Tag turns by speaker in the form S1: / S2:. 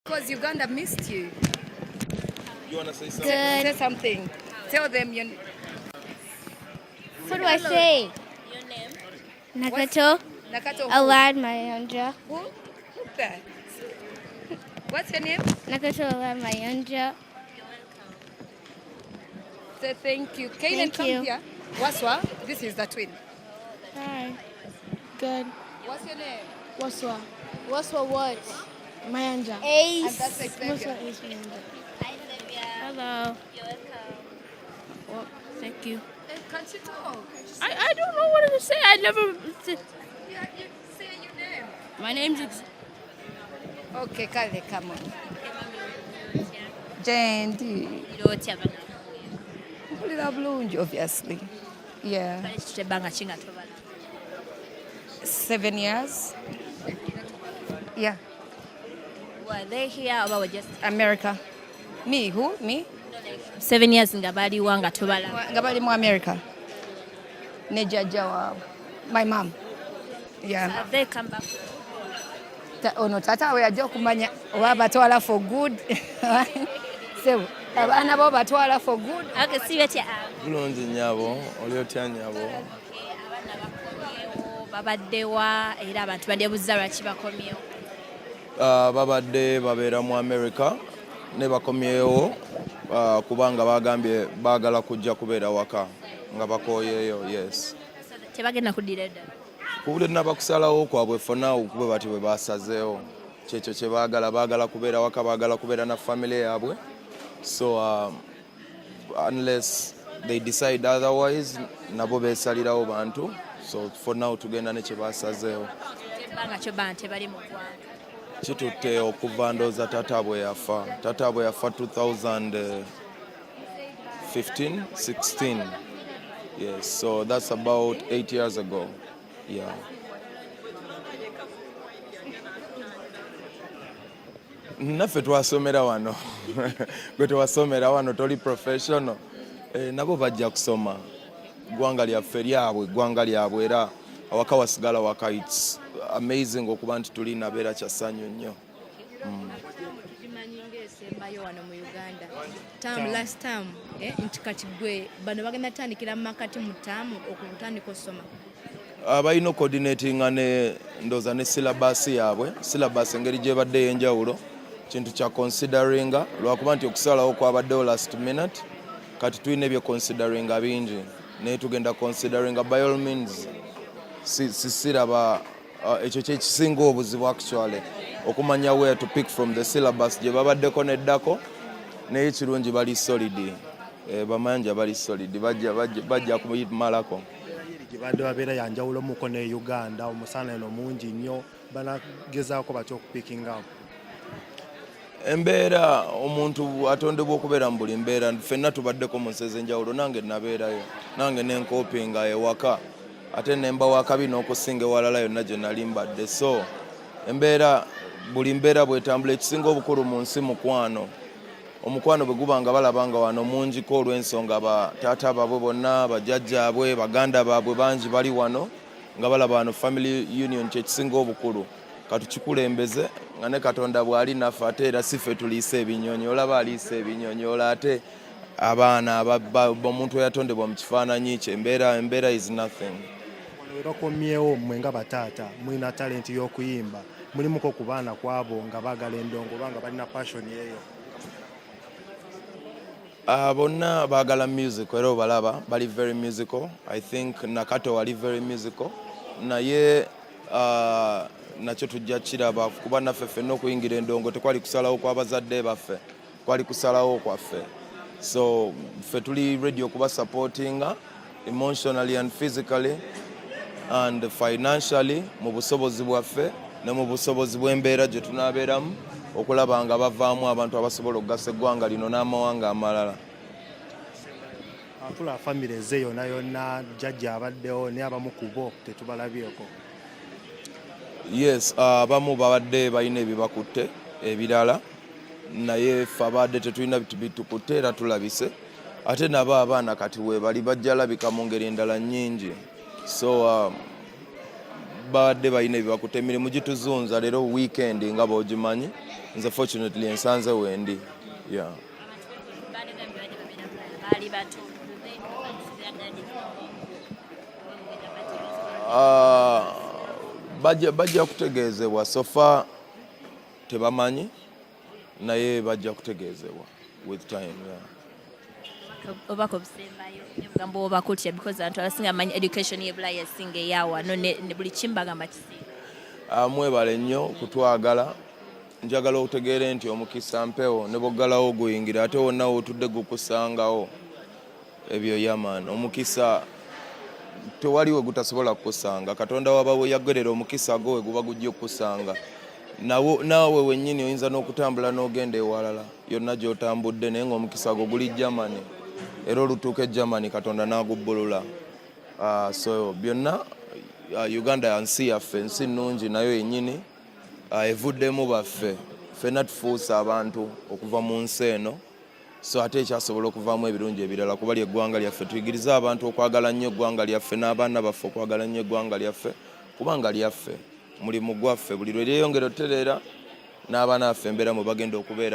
S1: Because Uganda missed you.
S2: You want to say something?
S3: Good.
S1: Say something. Tell them your...
S3: What do I say?
S4: Your name?
S3: Nakato.
S1: Nakato who?
S3: Awad Mayanja.
S1: Who that? What's your name?
S3: Nakato Awad Mayanja.
S1: Say thank you. Kaylin,
S3: Thank
S1: come
S3: you.
S1: here. Waswa, this is the twin.
S5: Hi. Good.
S1: What's your name?
S5: Waswa. Waswa what? Mayanja.
S1: And
S3: Ace.
S1: that's Xavier.
S5: Waswa is Mayanja.
S4: Hi, Xavier.
S5: Hello.
S4: You're welcome.
S5: Well, thank you.
S1: Hey, can't you talk?
S5: I don't know what to say. I never.
S1: Yeah, you say your name.
S5: My name's.
S1: Okay, Kale, come on. Jendi.
S4: Lotya bana.
S1: Mpulira bulungi, obviously. Yeah.
S4: Kibanga kinga tobala.
S1: 7 years. Yeah.
S4: Were they here or were just
S1: America. Me, who? Me?
S4: 7 years nga baliwa nga tobala?
S1: Nga bali mu America. Ne jjajja waabwe. My mom. Yeah.
S4: Have they come back?
S1: Ono taata we yajja okumanya oba batwala for good. So, abaana bo batwala for good.
S4: Okay, si betya.
S2: Bulungi nnyabo, oli otya nnyabo?
S4: Abaana bakomyewo, babaddewa era abantu baddebuza lwaki bakomyewo.
S2: Babadde babeera mu America ne bakomyewo kubanga bagambye baagala kujja kubeera waka nga bakooyeeyo. Yes.
S4: Tebagenda kuddira edda.
S2: Kubule nabakusalawo kwabwe fona okube bati bwe basazeewo. Kyekyo kye baagala kubeera waka, baagala kubeera na family yaabwe. So unless they decide otherwise, nabo beesalirawo bantu. So for now tugenda ne kye basazeewo.
S4: Tebanga kyo bantu bali mu ggwanga.
S2: Kitutte okuva ndooza taata bwe yafa. Taata bwe yafa 2015, 16. Yes, so that's about 8 years ago. Yeah. Naffe twasomera wano. Gwe tewasomera wano toli professional. Nabo bajja kusoma. Gwanga lyaffe lyabwe, gwanga lyabwe era awaka wasigala waka. It's amazing okuba nti tuli nabeera kyasanyu nnyo.
S5: Tumanyi ng'esembayo wano mu Uganda. Last time, nti kati gwe bano bagenda tandikira mu makati mu ttaamu okutandika osoma.
S2: Balina coordinating ne ndoza ne syllabus yaabwe. Syllabus engeri gye badde y'enjawulo. Kintu kya consideringa lwakuba nti okusalawo kwabaddewo last minute. Kati tulina ebyo consideringa bingi. Naye tugenda consideringa by all means. Sisiraba ekyo kyekisinga obuzibu actually. Okumanya where to pick from the syllabus gye babaddeko neddako. Naye kirungi bali solid. Bamanja bali solid. Bajja kumalako.
S6: Badde babeera yanjawulo muko ne Uganda omusana eno mungi nnyo banagezaako batya okupikinga awo.
S2: Embeera omuntu atondebwa okubeera mu buli mbeera. Ffenna tubaddeko mu nsi ez'enjawulo, nange nabeerayo, nange nenkopinga ewaka ate nemba wakabi n'okusinga ewalala yonna gye nali mbadde. So embeera buli mbeera bwetambula. Ekisinga obukulu mu nsi mukwano. Omukwano bwe guba nga balabanga wano mungiko olw'ensonga bataata baabwe bonna, bajjajjaabwe, baganda baabwe bangi bali wano nga balaba wano family union kyekisinga obukulu. Katukikulembeze nga ne Katonda bw'ali naffe ate era si ffe tuliisa ebinyonyi. Olaba aliisa ebinyonyi ola ate abaana omuntu eyatondebwa mu kifaananyi kye. Embeera is nothing.
S6: Wano bakomyewo mmwe nga bataata mulina talenti y'okuyimba. Mulimuko ku baana kwabo nga baagala endongo oba nga balina passion eyo.
S2: Bonna baagala music era obalaba bali very musical. I think Nakato wali very musical. Naye nakyo tujja kiraba kuba naffe ffenna okuyingira endongo tekwali kusalawo kw'abazadde baffe, kwali kusalawo kwaffe. So ffe tuli ready okuba supportinga emotionally and physically and financially mu busobozi bwaffe ne mu busobozi bw'embeera gye tunaabeeramu okulaba nga bavaamu abantu abasobola okugasa eggwanga lino n'amawanga amalala.
S6: Atula family ze yonna jjajja abaddewo ne abamu ku bo tetubalabyeko.
S2: Yes, abamu babadde balina ebibakutte ebirala naye ffe abadde tetulina bitukutte era tulabise. Ate nabo abaana kati we bali bajja labika mu ngeri endala nnyingi. So badde balina ebibakuta emirimu gituzunza leero weekend nga bw'ogimanyi nze fortunately ensanze wendi yeah. Bajja kutegeezebwa sofa tebamanyi naye bajja kutegeezebwa with time yeah.
S4: Obako obusembayo ebigambo obakutya because abantu abasinga manyi education y'ebula yasinga eyawa no ne buli kimbagamba kisinga.
S2: Mwebale nnyo kutwagala njagala okutegeera nti omukisa mpewo ne boggalawo guyingira ate wonna wotudde gukusangawo ebyo yaman omukisa tewaliwe gutasobola kukusanga Katonda waba yagerera omukisa gwe guba gujja okukusanga naawe wennyini oyinza n'okutambula n'ogenda ewalala yonna gy'otambudde naye ng'omukisa gwo guli Germany era olutuuka e Germany Katonda n'agubbulula so byonna Uganda nsi yaffe nsi nnungi nayo yennyini evuddemu baffe ffenna tufuusa abantu okuva mu nsi eno so ate ekyasobola okuvaamu ebirungi ebirala kuba ly'eggwanga lyaffe tuyigiriza abantu okwagala nnyo eggwanga lyaffe n'abaana baffe okwagala nnyo eggwanga lyaffe kubanga lyaffe mulimu gwaffe buli lwe lyeyongera otereera n'abaana baffe embeera mwe bagenda okubeera